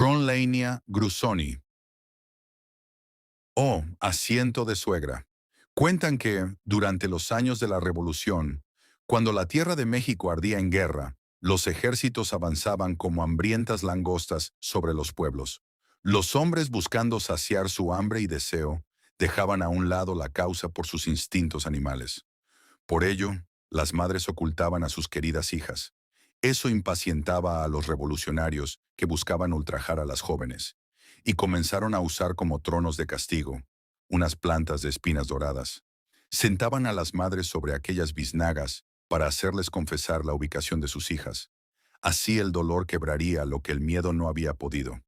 Cronlania grusoni o asiento de suegra. Cuentan que, durante los años de la Revolución, cuando la Tierra de México ardía en guerra, los ejércitos avanzaban como hambrientas langostas sobre los pueblos. Los hombres, buscando saciar su hambre y deseo, dejaban a un lado la causa por sus instintos animales. Por ello, las madres ocultaban a sus queridas hijas. Eso impacientaba a los revolucionarios que buscaban ultrajar a las jóvenes, y comenzaron a usar como tronos de castigo unas plantas de espinas doradas. Sentaban a las madres sobre aquellas biznagas para hacerles confesar la ubicación de sus hijas. Así el dolor quebraría lo que el miedo no había podido.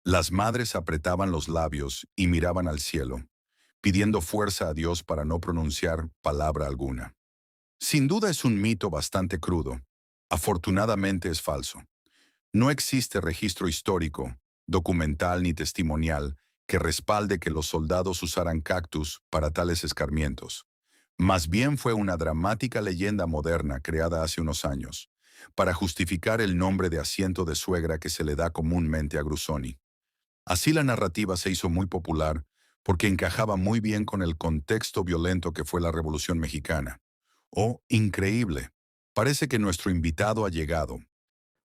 Las madres apretaban los labios y miraban al cielo, pidiendo fuerza a Dios para no pronunciar palabra alguna. Sin duda es un mito bastante crudo. Afortunadamente es falso. No existe registro histórico, documental ni testimonial que respalde que los soldados usaran cactus para tales escarmientos. Más bien fue una dramática leyenda moderna creada hace unos años, para justificar el nombre de asiento de suegra que se le da comúnmente a Grusoni. Así la narrativa se hizo muy popular porque encajaba muy bien con el contexto violento que fue la Revolución Mexicana. Oh, increíble. Parece que nuestro invitado ha llegado.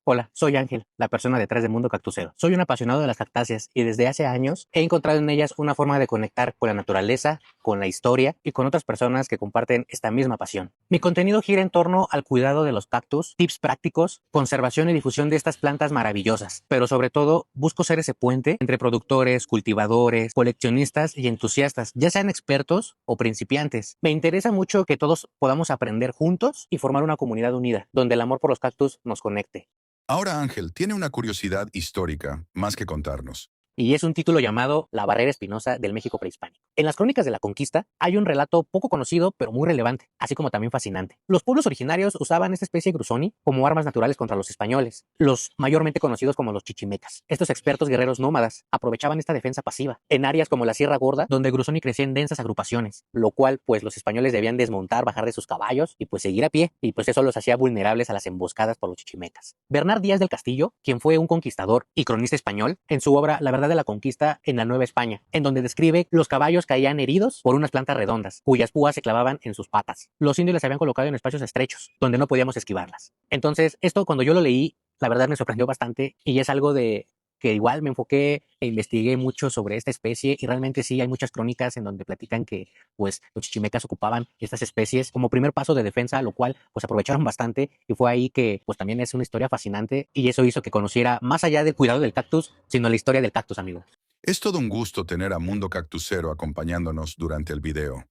Hola, soy Ángel, la persona detrás de Mundo Cactusero. Soy un apasionado de las cactáceas y desde hace años he encontrado en ellas una forma de conectar con la naturaleza, con la historia y con otras personas que comparten esta misma pasión. Mi contenido gira en torno al cuidado de los cactus, tips prácticos, conservación y difusión de estas plantas maravillosas, pero sobre todo busco ser ese puente entre productores, cultivadores, coleccionistas y entusiastas, ya sean expertos o principiantes. Me interesa mucho que todos podamos aprender juntos y formar una comunidad unida, donde el amor por los cactus nos conecte. Ahora Ángel tiene una curiosidad histórica más que contarnos. Y es un título llamado La barrera espinosa del México prehispánico. En las crónicas de la conquista hay un relato poco conocido pero muy relevante, así como también fascinante. Los pueblos originarios usaban esta especie de grusoni como armas naturales contra los españoles, los mayormente conocidos como los chichimecas. Estos expertos guerreros nómadas aprovechaban esta defensa pasiva en áreas como la Sierra Gorda, donde grusoni crecía en densas agrupaciones, lo cual pues los españoles debían desmontar, bajar de sus caballos y pues seguir a pie, y pues eso los hacía vulnerables a las emboscadas por los chichimecas. Bernard Díaz del Castillo, quien fue un conquistador y cronista español, en su obra La verdad de la conquista en la Nueva España, en donde describe los caballos caían heridos por unas plantas redondas, cuyas púas se clavaban en sus patas. Los indios las habían colocado en espacios estrechos, donde no podíamos esquivarlas. Entonces, esto cuando yo lo leí, la verdad me sorprendió bastante y es algo de que igual me enfoqué e investigué mucho sobre esta especie y realmente sí hay muchas crónicas en donde platican que pues los chichimecas ocupaban estas especies como primer paso de defensa, lo cual pues aprovecharon bastante y fue ahí que pues también es una historia fascinante y eso hizo que conociera más allá del cuidado del cactus, sino la historia del cactus, amigo. Es todo un gusto tener a Mundo Cactusero acompañándonos durante el video.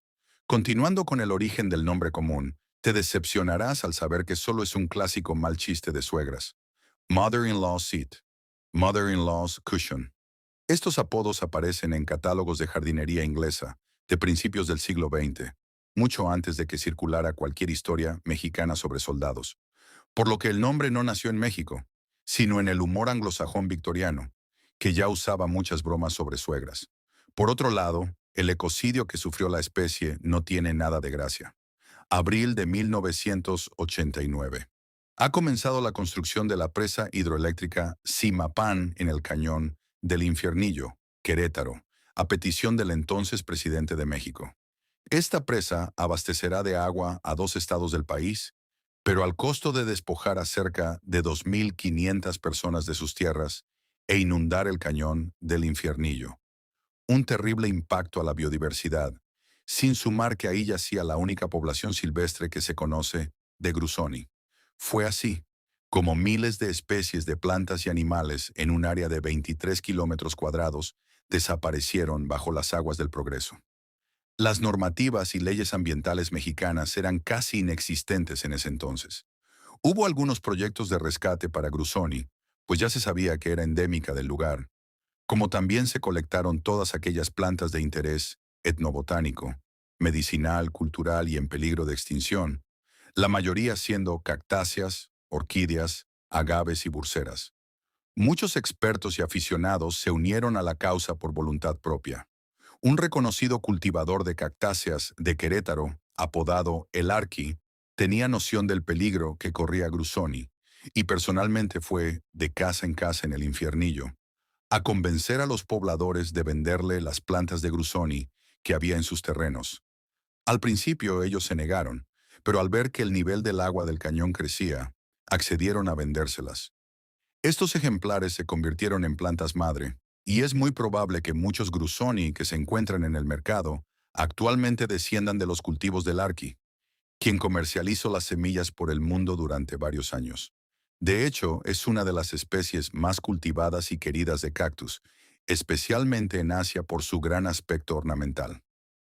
Continuando con el origen del nombre común, te decepcionarás al saber que solo es un clásico mal chiste de suegras. Mother-in-law's seat, Mother-in-law's cushion. Estos apodos aparecen en catálogos de jardinería inglesa de principios del siglo XX, mucho antes de que circulara cualquier historia mexicana sobre soldados. Por lo que el nombre no nació en México, sino en el humor anglosajón victoriano, que ya usaba muchas bromas sobre suegras. Por otro lado, el ecocidio que sufrió la especie no tiene nada de gracia. Abril de 1989. Ha comenzado la construcción de la presa hidroeléctrica Simapán en el cañón del Infiernillo, Querétaro, a petición del entonces presidente de México. Esta presa abastecerá de agua a 2 estados del país, pero al costo de despojar a cerca de 2.500 personas de sus tierras e inundar el cañón del Infiernillo. Un terrible impacto a la biodiversidad, sin sumar que ahí yacía la única población silvestre que se conoce de Grusoni. Fue así, como miles de especies de plantas y animales en un área de 23 kilómetros cuadrados desaparecieron bajo las aguas del Progreso. Las normativas y leyes ambientales mexicanas eran casi inexistentes en ese entonces. Hubo algunos proyectos de rescate para Grusoni, pues ya se sabía que era endémica del lugar, como también se colectaron todas aquellas plantas de interés etnobotánico, medicinal, cultural y en peligro de extinción, la mayoría siendo cactáceas, orquídeas, agaves y burseras. Muchos expertos y aficionados se unieron a la causa por voluntad propia. Un reconocido cultivador de cactáceas de Querétaro, apodado El Arqui, tenía noción del peligro que corría Grusoni y personalmente fue de casa en casa en el Infiernillo, a convencer a los pobladores de venderle las plantas de Grusoni que había en sus terrenos. Al principio ellos se negaron, pero al ver que el nivel del agua del cañón crecía, accedieron a vendérselas. Estos ejemplares se convirtieron en plantas madre, y es muy probable que muchos Grusoni que se encuentran en el mercado actualmente desciendan de los cultivos del Arqui, quien comercializó las semillas por el mundo durante varios años. De hecho, es una de las especies más cultivadas y queridas de cactus, especialmente en Asia por su gran aspecto ornamental.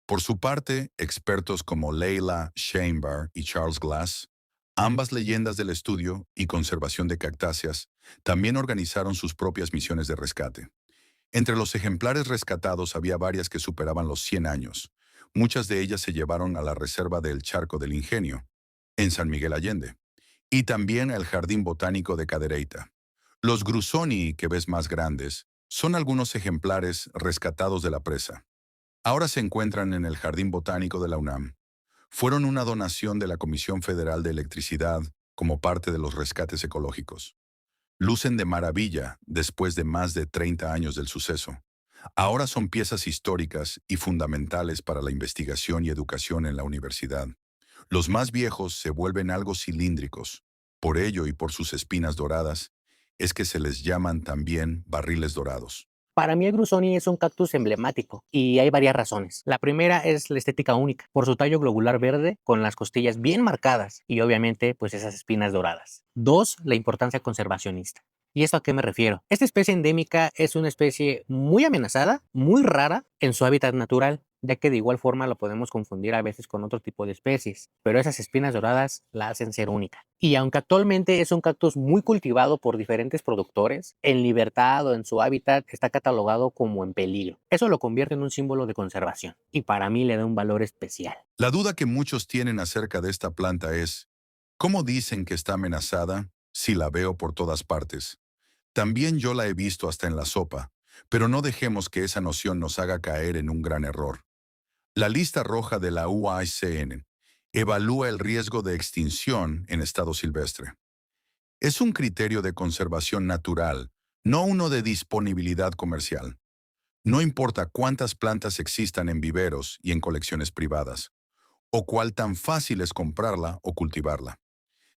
Por su parte, expertos como Leila Sheinbar y Charles Glass, ambas leyendas del estudio y conservación de cactáceas, también organizaron sus propias misiones de rescate. Entre los ejemplares rescatados había varias que superaban los 100 años. Muchas de ellas se llevaron a la reserva del Charco del Ingenio, en San Miguel Allende, y también al Jardín Botánico de Cadereyta. Los Grusoni, que ves más grandes, son algunos ejemplares rescatados de la presa. Ahora se encuentran en el Jardín Botánico de la UNAM. Fueron una donación de la Comisión Federal de Electricidad como parte de los rescates ecológicos. Lucen de maravilla después de más de 30 años del suceso. Ahora son piezas históricas y fundamentales para la investigación y educación en la universidad. Los más viejos se vuelven algo cilíndricos. Por ello y por sus espinas doradas, es que se les llaman también barriles dorados. Para mí el Grusoni es un cactus emblemático y hay varias razones. La primera es la estética única, por su tallo globular verde con las costillas bien marcadas y obviamente pues esas espinas doradas. Dos, la importancia conservacionista. ¿Y esto a qué me refiero? Esta especie endémica es una especie muy amenazada, muy rara en su hábitat natural, ya que de igual forma lo podemos confundir a veces con otro tipo de especies, pero esas espinas doradas la hacen ser única. Y aunque actualmente es un cactus muy cultivado por diferentes productores, en libertad o en su hábitat está catalogado como en peligro. Eso lo convierte en un símbolo de conservación y para mí le da un valor especial. La duda que muchos tienen acerca de esta planta es, ¿cómo dicen que está amenazada si la veo por todas partes? También yo la he visto hasta en la sopa, pero no dejemos que esa noción nos haga caer en un gran error. La lista roja de la UICN evalúa el riesgo de extinción en estado silvestre. Es un criterio de conservación natural, no uno de disponibilidad comercial. No importa cuántas plantas existan en viveros y en colecciones privadas, o cuál tan fácil es comprarla o cultivarla.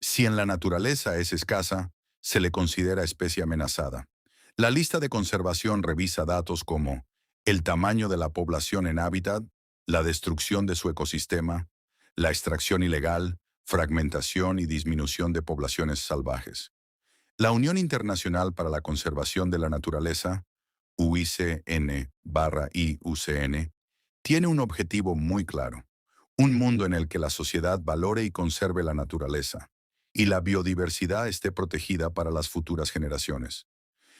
Si en la naturaleza es escasa, se le considera especie amenazada. La lista de conservación revisa datos como el tamaño de la población en hábitat, la destrucción de su ecosistema, la extracción ilegal, fragmentación y disminución de poblaciones salvajes. La Unión Internacional para la Conservación de la Naturaleza, UICN/IUCN, tiene un objetivo muy claro: un mundo en el que la sociedad valore y conserve la naturaleza, y la biodiversidad esté protegida para las futuras generaciones.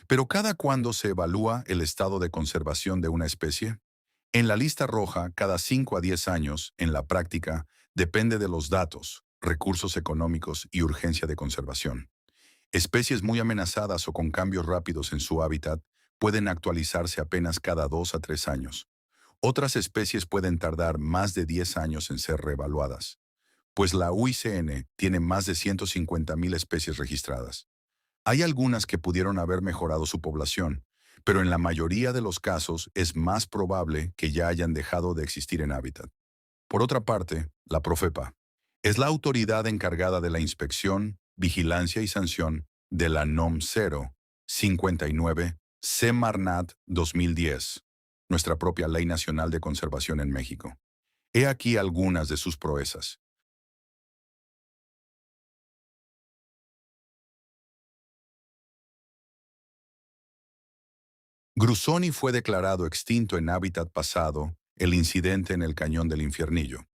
Pero ¿cada cuándo se evalúa el estado de conservación de una especie? En la lista roja, cada 5 a 10 años, en la práctica, depende de los datos, recursos económicos y urgencia de conservación. Especies muy amenazadas o con cambios rápidos en su hábitat pueden actualizarse apenas cada 2 a 3 años. Otras especies pueden tardar más de 10 años en ser reevaluadas, pues la UICN tiene más de 150.000 especies registradas. Hay algunas que pudieron haber mejorado su población, pero en la mayoría de los casos es más probable que ya hayan dejado de existir en hábitat. Por otra parte, la Profepa es la autoridad encargada de la inspección, vigilancia y sanción de la NOM 059 Semarnat 2010, nuestra propia Ley Nacional de Conservación en México. He aquí algunas de sus proezas. Grusoni fue declarado extinto en hábitat pasado el incidente en el Cañón del Infiernillo,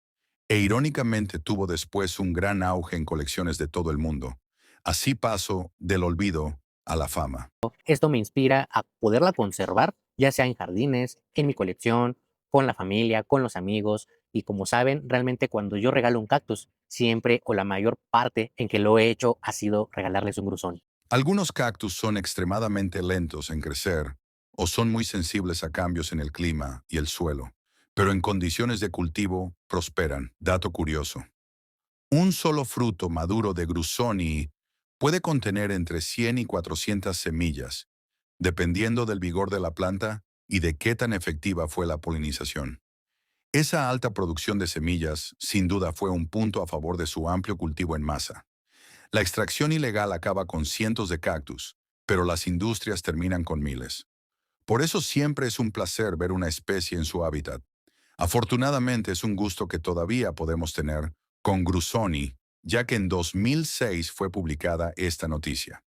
e irónicamente tuvo después un gran auge en colecciones de todo el mundo. Así pasó del olvido a la fama. Esto me inspira a poderla conservar, ya sea en jardines, en mi colección, con la familia, con los amigos. Y como saben, realmente cuando yo regalo un cactus, siempre o la mayor parte en que lo he hecho ha sido regalarles un grusoni. Algunos cactus son extremadamente lentos en crecer o son muy sensibles a cambios en el clima y el suelo, pero en condiciones de cultivo prosperan. Dato curioso: un solo fruto maduro de Grusoni puede contener entre 100 y 400 semillas, dependiendo del vigor de la planta y de qué tan efectiva fue la polinización. Esa alta producción de semillas, sin duda, fue un punto a favor de su amplio cultivo en masa. La extracción ilegal acaba con cientos de cactus, pero las industrias terminan con miles. Por eso siempre es un placer ver una especie en su hábitat. Afortunadamente es un gusto que todavía podemos tener con Grusoni, ya que en 2006 fue publicada esta noticia.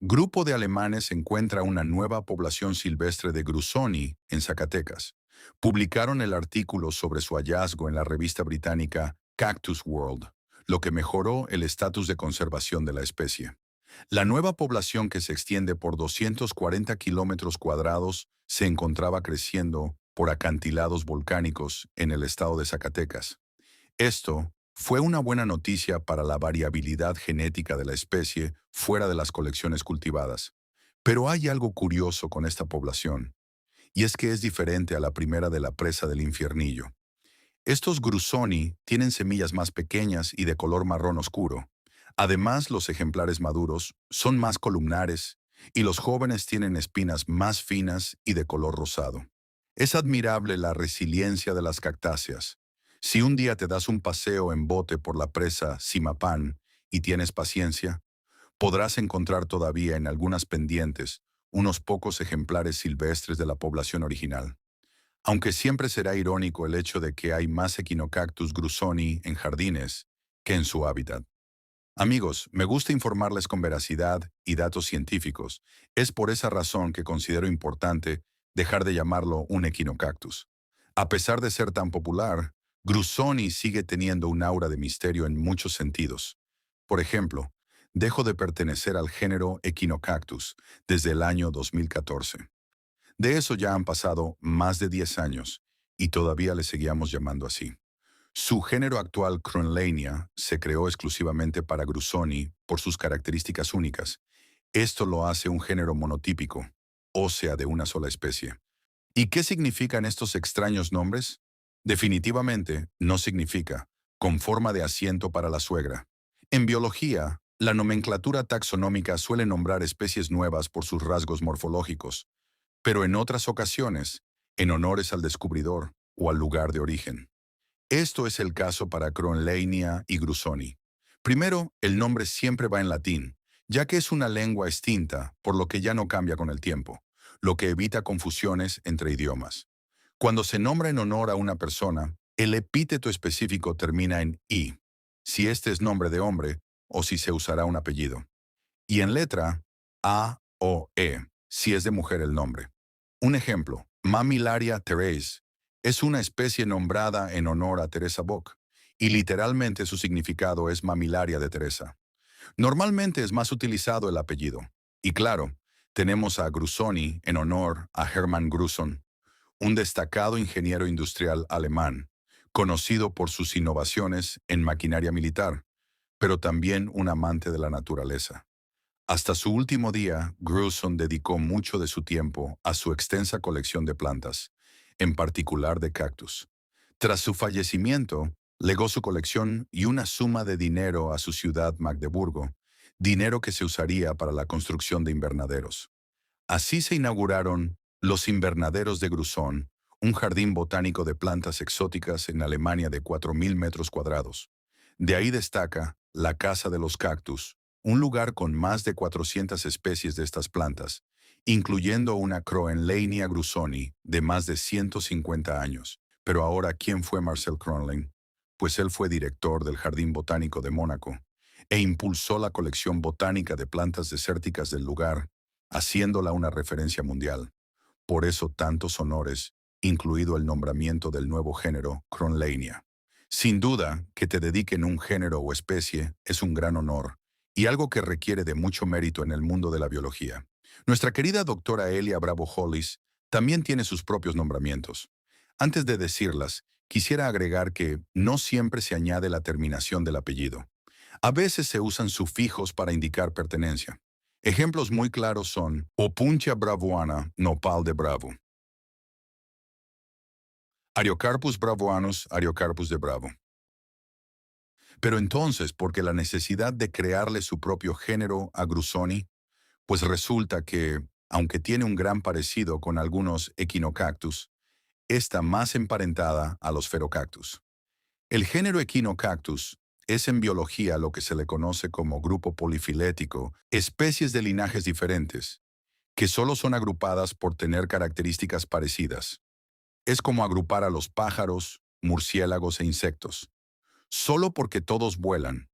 Grupo de alemanes encuentra una nueva población silvestre de Grusoni en Zacatecas. Publicaron el artículo sobre su hallazgo en la revista británica Cactus World, lo que mejoró el estatus de conservación de la especie. La nueva población, que se extiende por 240 kilómetros cuadrados, se encontraba creciendo por acantilados volcánicos en el estado de Zacatecas. Esto fue una buena noticia para la variabilidad genética de la especie fuera de las colecciones cultivadas. Pero hay algo curioso con esta población, y es que es diferente a la primera de la presa del Infiernillo. Estos Grusoni tienen semillas más pequeñas y de color marrón oscuro. Además, los ejemplares maduros son más columnares y los jóvenes tienen espinas más finas y de color rosado. Es admirable la resiliencia de las cactáceas. Si un día te das un paseo en bote por la presa Simapán y tienes paciencia, podrás encontrar todavía en algunas pendientes unos pocos ejemplares silvestres de la población original. Aunque siempre será irónico el hecho de que hay más Echinocactus grusoni en jardines que en su hábitat. Amigos, me gusta informarles con veracidad y datos científicos. Es por esa razón que considero importante dejar de llamarlo un Echinocactus. A pesar de ser tan popular, Grusoni sigue teniendo un aura de misterio en muchos sentidos. Por ejemplo, dejo de pertenecer al género Echinocactus desde el año 2014. De eso ya han pasado más de 10 años y todavía le seguíamos llamando así. Su género actual, Cronlania, se creó exclusivamente para Grusoni por sus características únicas. Esto lo hace un género monotípico, o sea, de una sola especie. ¿Y qué significan estos extraños nombres? Definitivamente no significa con forma de asiento para la suegra. En biología, la nomenclatura taxonómica suele nombrar especies nuevas por sus rasgos morfológicos, pero en otras ocasiones, en honores al descubridor o al lugar de origen. Esto es el caso para Cronlania y Grusoni. Primero, el nombre siempre va en latín, ya que es una lengua extinta, por lo que ya no cambia con el tiempo, lo que evita confusiones entre idiomas. Cuando se nombra en honor a una persona, el epíteto específico termina en "i", si este es nombre de hombre o si se usará un apellido. Y en letra, a o e, si es de mujer el nombre. Un ejemplo, Mammillaria therese es una especie nombrada en honor a Teresa Bock, y literalmente su significado es mamilaria de Teresa. Normalmente es más utilizado el apellido. Y claro, tenemos a Grusoni en honor a Hermann Gruson, un destacado ingeniero industrial alemán, conocido por sus innovaciones en maquinaria militar, pero también un amante de la naturaleza. Hasta su último día, Gruson dedicó mucho de su tiempo a su extensa colección de plantas, en particular de cactus. Tras su fallecimiento, legó su colección y una suma de dinero a su ciudad Magdeburgo, dinero que se usaría para la construcción de invernaderos. Así se inauguraron los invernaderos de Gruson, un jardín botánico de plantas exóticas en Alemania de 4.000 metros cuadrados. De ahí destaca la Casa de los Cactus, un lugar con más de 400 especies de estas plantas, incluyendo una Cronlania grusoni de más de 150 años. Pero ahora, ¿quién fue Marcel Cronlin? Pues él fue director del Jardín Botánico de Mónaco e impulsó la colección botánica de plantas desérticas del lugar, haciéndola una referencia mundial. Por eso tantos honores, incluido el nombramiento del nuevo género Cronlania. Sin duda, que te dediquen un género o especie es un gran honor y algo que requiere de mucho mérito en el mundo de la biología. Nuestra querida doctora Elia Bravo Hollis también tiene sus propios nombramientos. Antes de decirlas, quisiera agregar que no siempre se añade la terminación del apellido. A veces se usan sufijos para indicar pertenencia. Ejemplos muy claros son Opuntia bravoana, nopal de Bravo; Ariocarpus bravoanus, Ariocarpus de Bravo. Pero entonces, ¿por qué la necesidad de crearle su propio género a Grusoni? Pues resulta que Aunque tiene un gran parecido con algunos Echinocactus, está más emparentada a los Ferocactus. El género Echinocactus es en biología lo que se le conoce como grupo polifilético, especies de linajes diferentes, que solo son agrupadas por tener características parecidas. Es como agrupar a los pájaros, murciélagos e insectos, solo porque todos vuelan,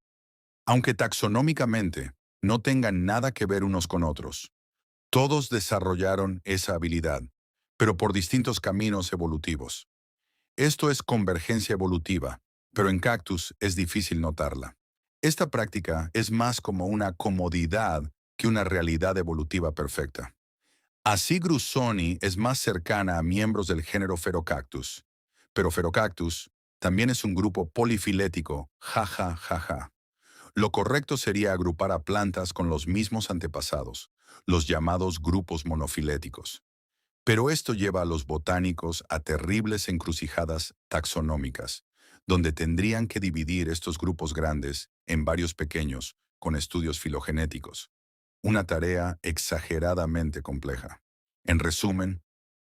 aunque taxonómicamente no tengan nada que ver unos con otros. Todos desarrollaron esa habilidad, pero por distintos caminos evolutivos. Esto es convergencia evolutiva, pero en cactus es difícil notarla. Esta práctica es más como una comodidad que una realidad evolutiva perfecta. Así Grusoni es más cercana a miembros del género Ferocactus, pero Ferocactus también es un grupo polifilético, jaja, jaja. Lo correcto sería agrupar a plantas con los mismos antepasados, los llamados grupos monofiléticos. Pero esto lleva a los botánicos a terribles encrucijadas taxonómicas, donde tendrían que dividir estos grupos grandes en varios pequeños con estudios filogenéticos. Una tarea exageradamente compleja. En resumen,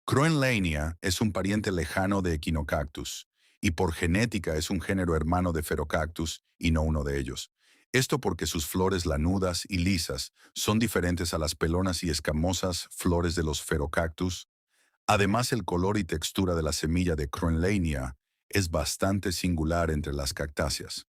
Croenleinia es un pariente lejano de Echinocactus, y por genética es un género hermano de Ferocactus y no uno de ellos. Esto porque sus flores lanudas y lisas son diferentes a las pelonas y escamosas flores de los Ferocactus. Además, el color y textura de la semilla de Croenleinia es bastante singular entre las cactáceas.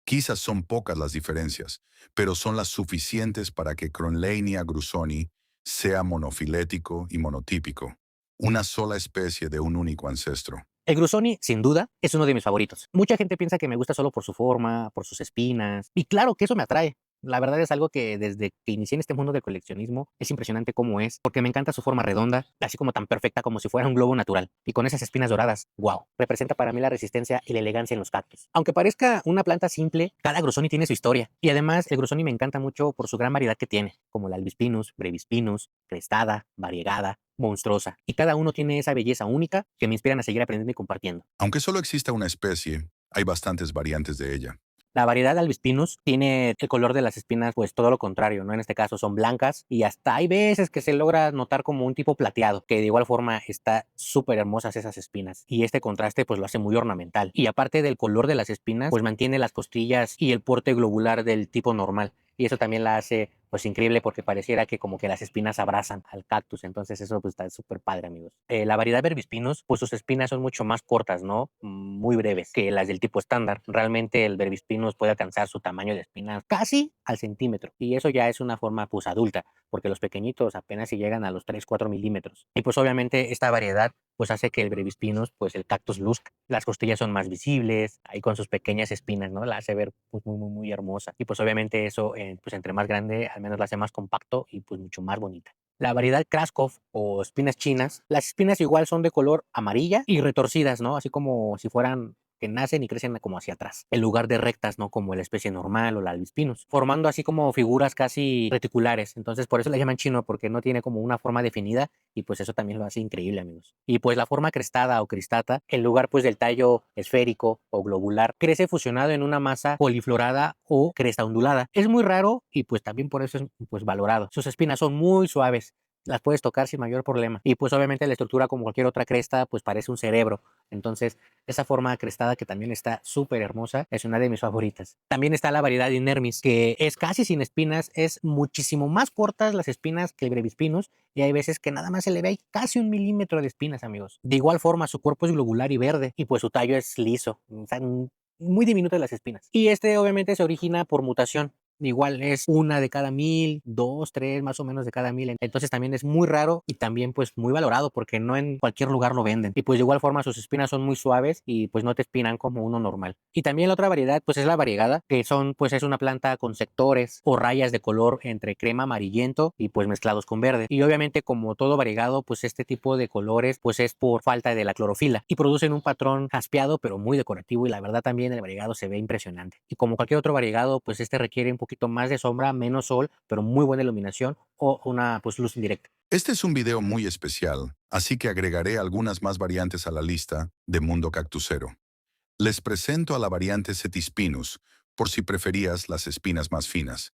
Quizás son pocas las diferencias, pero son las suficientes para que Croenleinia grusoni sea monofilético y monotípico, una sola especie de un único ancestro. El Grusoni, sin duda, es uno de mis favoritos. Mucha gente piensa que me gusta solo por su forma, por sus espinas, y claro que eso me atrae. La verdad es algo que desde que inicié en este mundo del coleccionismo es impresionante cómo es, porque me encanta su forma redonda, así como tan perfecta como si fuera un globo natural. Y con esas espinas doradas, wow, representa para mí la resistencia y la elegancia en los cactus. Aunque parezca una planta simple, cada Grusoni tiene su historia. Y además, el Grusoni me encanta mucho por su gran variedad que tiene, como la Albispinus, Brevispinus, crestada, variegada, monstruosa. Y cada uno tiene esa belleza única que me inspiran a seguir aprendiendo y compartiendo. Aunque solo exista una especie, hay bastantes variantes de ella. La variedad de Albispinus tiene el color de las espinas, pues todo lo contrario, ¿no? En este caso son blancas y hasta hay veces que se logra notar como un tipo plateado, que de igual forma está súper hermosas esas espinas. Y este contraste pues lo hace muy ornamental. Y aparte del color de las espinas, pues mantiene las costillas y el porte globular del tipo normal. Y eso también la hace pues increíble porque pareciera que como que las espinas abrazan al cactus, entonces eso pues está súper padre, amigos. La variedad Verbispinus, pues sus espinas son mucho más cortas, ¿no? Muy breves que las del tipo estándar. Realmente el Verbispinus puede alcanzar su tamaño de espinas casi al centímetro, y eso ya es una forma pues adulta, porque los pequeñitos apenas si llegan a los 3 4 milímetros. Y pues obviamente esta variedad pues hace que el Brevispinus, pues el cactus luzca. Las costillas son más visibles, ahí con sus pequeñas espinas, ¿no? La hace ver pues muy hermosa. Y pues obviamente eso, pues entre más grande, al menos la hace más compacto y pues mucho más bonita. La variedad Kraskov o espinas chinas, las espinas igual son de color amarilla y retorcidas, ¿no? Así como si fueran que nacen y crecen como hacia atrás, en lugar de rectas, ¿no? Como la especie normal o la albispinus, formando así como figuras casi reticulares. Entonces, por eso le llaman chino, porque no tiene como una forma definida y pues eso también lo hace increíble, amigos. Y pues la forma crestada o cristata, en lugar pues del tallo esférico o globular, crece fusionado en una masa poliflorada o cresta ondulada. Es muy raro y pues también por eso es pues valorado. Sus espinas son muy suaves, las puedes tocar sin mayor problema. Y pues obviamente la estructura, como cualquier otra cresta, pues parece un cerebro. Entonces, esa forma crestada que también está súper hermosa es una de mis favoritas. También está la variedad Inermis, que es casi sin espinas, es muchísimo más cortas las espinas que el Brevispinus, y hay veces que nada más se le ve casi 1 milímetro de espinas, amigos. De igual forma, su cuerpo es globular y verde, y pues su tallo es liso. Están muy diminutas las espinas. Y este obviamente se origina por mutación. Igual es una de cada 1000, dos, tres más o menos de cada 1000. Entonces también es muy raro y también pues muy valorado porque no en cualquier lugar lo venden. Y pues de igual forma sus espinas son muy suaves y pues no te espinan como uno normal. Y también la otra variedad pues es la variegada, que son pues es una planta con sectores o rayas de color entre crema amarillento y pues mezclados con verde. Y obviamente como todo variegado pues este tipo de colores pues es por falta de la clorofila y producen un patrón jaspeado pero muy decorativo, y la verdad también el variegado se ve impresionante. Y como cualquier otro variegado pues este requiere un poquito más de sombra, menos sol, pero muy buena iluminación o una pues luz indirecta. Este es un video muy especial, así que agregaré algunas más variantes a la lista de Mundo Cactusero. Les presento a la variante Setispinus, por si preferías las espinas más finas.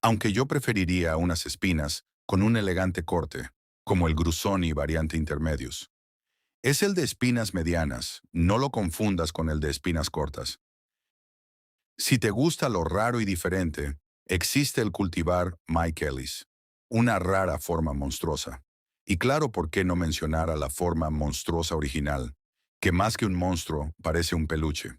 Aunque yo preferiría unas espinas con un elegante corte, como el Grusoni variante intermedios. Es el de espinas medianas, no lo confundas con el de espinas cortas. Si te gusta lo raro y diferente, existe el cultivar Michaelis, una rara forma monstruosa. Y claro, ¿por qué no mencionar a la forma monstruosa original, que más que un monstruo parece un peluche?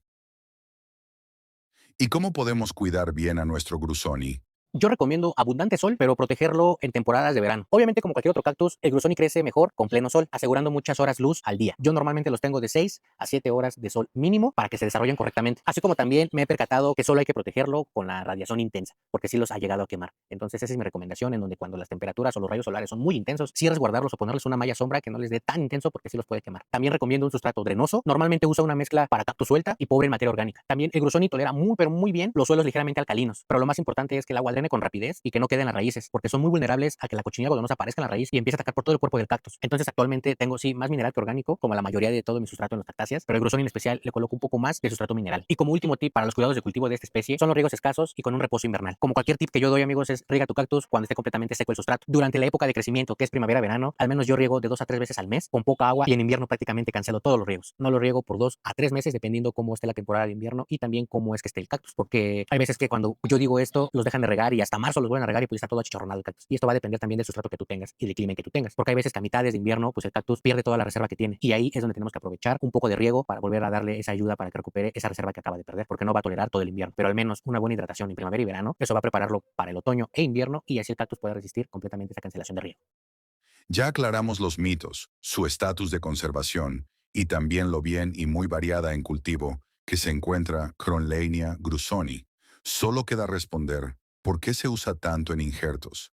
¿Y cómo podemos cuidar bien a nuestro Grusoni? Yo recomiendo abundante sol, pero protegerlo en temporadas de verano. Obviamente, como cualquier otro cactus, el Grusoni crece mejor con pleno sol, asegurando muchas horas luz al día. Yo normalmente los tengo de 6 a 7 horas de sol mínimo para que se desarrollen correctamente. Así como también me he percatado que solo hay que protegerlo con la radiación intensa, porque sí los ha llegado a quemar. Entonces esa es mi recomendación, en donde cuando las temperaturas o los rayos solares son muy intensos, sí resguardarlos o ponerles una malla sombra que no les dé tan intenso porque sí los puede quemar. También recomiendo un sustrato drenoso. Normalmente uso una mezcla para cactus suelta y pobre en materia orgánica. También el Grusoni tolera muy, pero muy bien los suelos ligeramente alcalinos, pero lo más importante es que el agua drene con rapidez y que no quede en las raíces, porque son muy vulnerables a que la cochinilla algodonosa aparezca en la raíz y empiece a atacar por todo el cuerpo del cactus. Entonces actualmente tengo sí más mineral que orgánico, como la mayoría de todo mi sustrato en las cactáceas, pero el Grusoni en especial le coloco un poco más de sustrato mineral. Y como último tip para los cuidados de cultivo de esta especie son los riegos escasos y con un reposo invernal. Como cualquier tip que yo doy, amigos, es riega tu cactus cuando esté completamente seco el sustrato. Durante la época de crecimiento, que es primavera-verano, al menos yo riego de 2 a 3 veces al mes con poca agua, y en invierno prácticamente cancelo todos los riegos. No lo riego por 2 a 3 meses dependiendo cómo esté la temporada de invierno y también cómo es que esté el cactus, porque hay veces que cuando yo digo esto los dejan de regar y hasta marzo los vuelven a regar y pues está todo achicharronado el cactus. Y esto va a depender también del sustrato que tú tengas y del clima que tú tengas, porque hay veces que a mitades de invierno pues el cactus pierde toda la reserva que tiene, y ahí es donde tenemos que aprovechar un poco de riego para volver a darle esa ayuda para que recupere esa reserva que acaba de perder, porque no va a tolerar todo el invierno, pero al menos una buena hidratación en primavera y verano, eso va a prepararlo para el otoño e invierno, y así el cactus puede resistir completamente esa cancelación de riego. Ya aclaramos los mitos, su estatus de conservación y también lo bien y muy variada en cultivo que se encuentra Cronleinia grusoni. Solo queda responder, ¿por qué se usa tanto en injertos?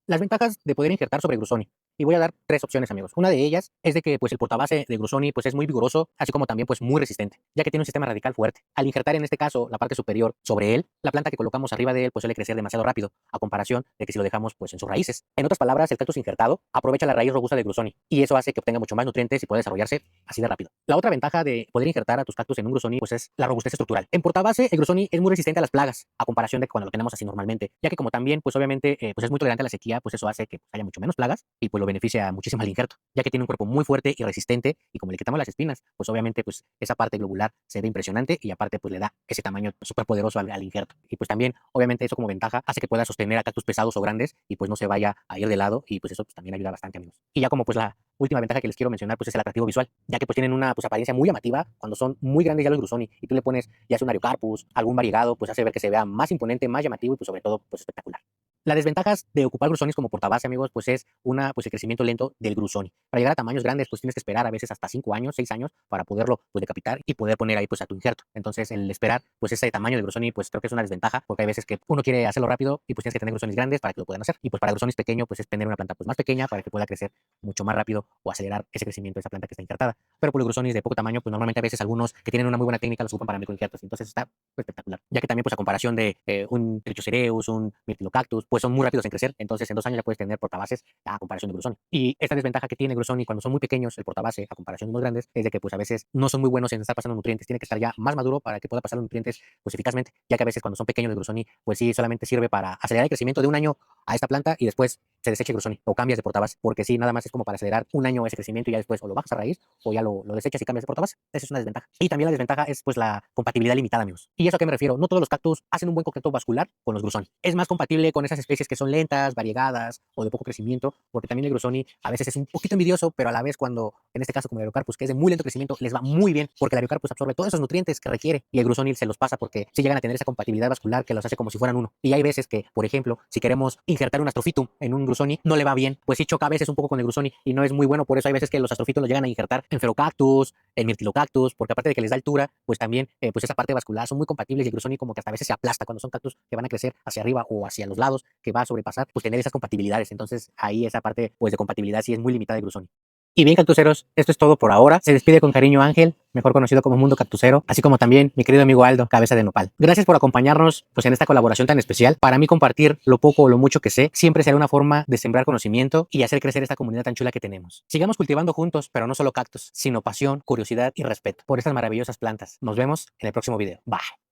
Las ventajas de poder injertar sobre Grusoni. Y voy a dar 3 opciones, amigos. Una de ellas es de que pues el portabase de Grusoni pues es muy vigoroso, así como también pues muy resistente, ya que tiene un sistema radical fuerte. Al injertar en este caso la parte superior sobre él, la planta que colocamos arriba de él pues suele crecer demasiado rápido, a comparación de que si lo dejamos pues en sus raíces. En otras palabras, el cactus injertado aprovecha la raíz robusta de Grusoni y eso hace que obtenga mucho más nutrientes y pueda desarrollarse así de rápido. La otra ventaja de poder injertar a tus cactus en un Grusoni pues es la robustez estructural. En portabase el Grusoni es muy resistente a las plagas, a comparación de cuando lo tenemos así normalmente, ya que como también pues obviamente pues es muy tolerante a la sequía, pues eso hace que pues, haya mucho menos plagas y pues lo beneficia muchísimo al injerto, ya que tiene un cuerpo muy fuerte y resistente, y como le quitamos las espinas, pues obviamente pues esa parte globular se ve impresionante y aparte pues le da ese tamaño súper poderoso al injerto. Y pues también obviamente eso como ventaja hace que pueda sostener a cactus pesados o grandes y pues no se vaya a ir de lado, y pues eso pues también ayuda bastante, amigos. Y ya como pues la última ventaja que les quiero mencionar pues es el atractivo visual, ya que pues tienen una pues apariencia muy llamativa cuando son muy grandes ya los Grusoni, y tú le pones ya sea un Ariocarpus, algún variegado, pues hace ver que se vea más imponente, más llamativo y pues sobre todo pues espectacular. Las desventajas de ocupar Grusonis como portabase, amigos, pues es pues el crecimiento lento del Grusoni. Para llegar a tamaños grandes, pues tienes que esperar a veces hasta 5 años, 6 años para poderlo pues decapitar y poder poner ahí pues a tu injerto. Entonces, el esperar pues ese tamaño de Grusoni pues creo que es una desventaja, porque hay veces que uno quiere hacerlo rápido y pues tienes que tener Grusonis grandes para que lo puedan hacer. Y pues para Grusonis pequeño pues es tener una planta pues más pequeña para que pueda crecer mucho más rápido o acelerar ese crecimiento de esa planta que está injertada. Pero por los Grusonis de poco tamaño, pues normalmente a veces algunos que tienen una muy buena técnica los ocupan para microinjertos. Entonces está espectacular. Ya que también pues a comparación de un Trichocereus, un Myrtilocactus, pues son muy rápidos en crecer. Entonces en 2 años ya puedes tener portabases a comparación de Grusoni. Y esta desventaja que tiene Grusoni cuando son muy pequeños, el portabase a comparación de unos grandes, es de que pues a veces no son muy buenos en estar pasando nutrientes. Tiene que estar ya más maduro para que pueda pasar los nutrientes pues eficazmente, ya que a veces cuando son pequeños de Grusoni, pues sí solamente sirve para acelerar el crecimiento de un año a esta planta y después se desecha Grusoni o cambias de portabase, porque sí, nada más es como para acelerar un año ese crecimiento y ya después o lo bajas a raíz o ya lo desechas y cambias de portabase. Esa es una desventaja. Y también la desventaja es pues la compatibilidad limitada, amigos. ¿Y eso a qué me refiero? No todos los cactus hacen un buen contacto vascular con los Grusoni. Es más compatible con esas especies que son lentas, variegadas o de poco crecimiento, porque también el Grusoni a veces es un poquito envidioso, pero a la vez cuando, en este caso como el Ariocarpus, que es de muy lento crecimiento, les va muy bien, porque el Ariocarpus absorbe todos esos nutrientes que requiere y el Grusoni se los pasa porque si llegan a tener esa compatibilidad vascular que los hace como si fueran uno. Y hay veces que, por ejemplo, si queremos injertar un Astrophytum en un Grusoni, no le va bien, pues sí choca a veces un poco con el Grusoni y no es muy bueno, por eso hay veces que los Astrophytum los llegan a injertar en Ferocactus, en Myrtilocactus, porque aparte de que les da altura, pues también pues esa parte vascular son muy compatibles y el Grusoni como que hasta a veces se aplasta cuando son cactus que van a crecer hacia arriba o hacia los lados, que va a sobrepasar, pues tener esas compatibilidades. Entonces ahí esa parte pues de compatibilidad sí es muy limitada de Grusoni. Y bien, cactuceros, esto es todo por ahora. Se despide con cariño Ángel, mejor conocido como Mundo Cactusero, así como también mi querido amigo Aldo, Cabeza de Nopal. Gracias por acompañarnos pues en esta colaboración tan especial. Para mí compartir lo poco o lo mucho que sé siempre será una forma de sembrar conocimiento y hacer crecer esta comunidad tan chula que tenemos. Sigamos cultivando juntos, pero no solo cactus, sino pasión, curiosidad y respeto por estas maravillosas plantas. Nos vemos en el próximo video. Bye.